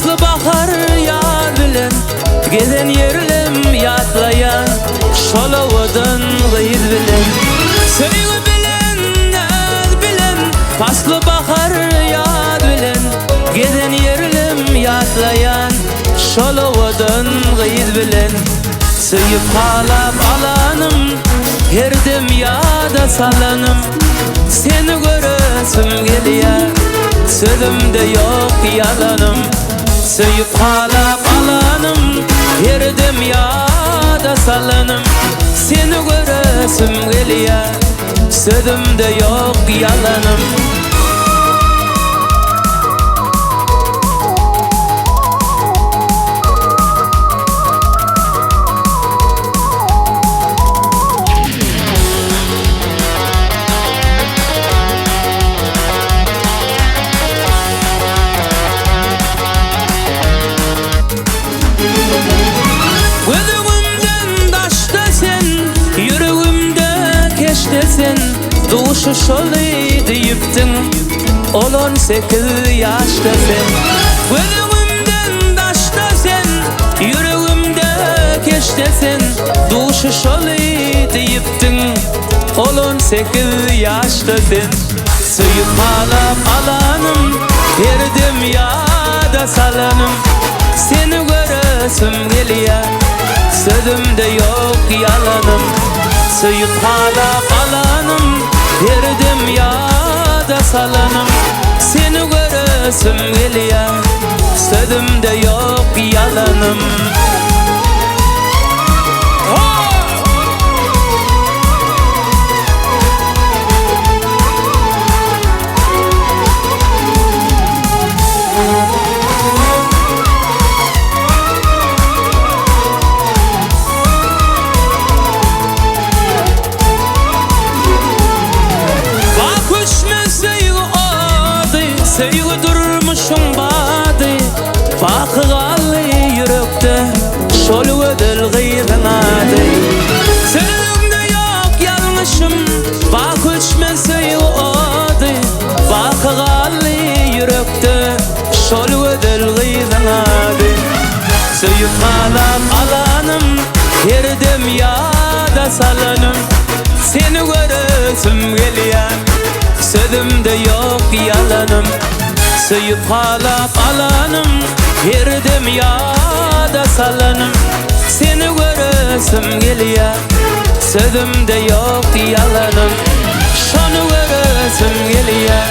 Faslı bahar yar bilen gezen yerlim yatlayan şolovudun gıyız bilen Söyle bilen naz bilen Faslı bahar yar bilen gezen yerlim yatlayan şolovudun gıyız bilen Sıyıp halap alanım her dem yada salanım Seni göresim geliyor sözümde yok yalanım Sıyıp halap alanım her dem yada salanım Seni göresim geliyor sözümde yok yalanım Sen duşu şoly deyiptin ol 18 yaşta sen Gözümden daşta sen yüreğimde keşte sen duşu şoly deyiptin ol 18 yaşta sen Sıyıp halap alanım verdim yada salanım Seni göresim geliyor sözümde yok yalanım Sıyıp halap alanım verdim yada salanım Seni göresim geliyor sözümde yok yalanım Sevgi durmuşum badı Bakıgalı yürekte Şol ödül gıydın adı Sevgimde yok yanlışım Bak uçmen sevgi adı Bakıgalı yürekte Şol ödül gıydın adı Sıyıp halap alanım Yerdim yada salanım Seni göresim geliyor sözümde yok yalanım Sıyıp halap alanım verdim yada salanım Seni göresim geliyor sözümde yok yalanım Şonu göresim geliyor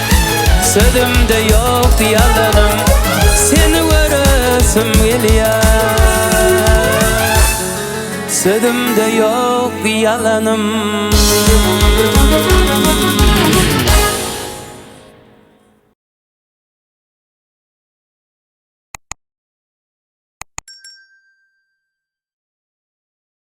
sözümde yok yalanım Seni göresim geliyor sözümde yok yalanım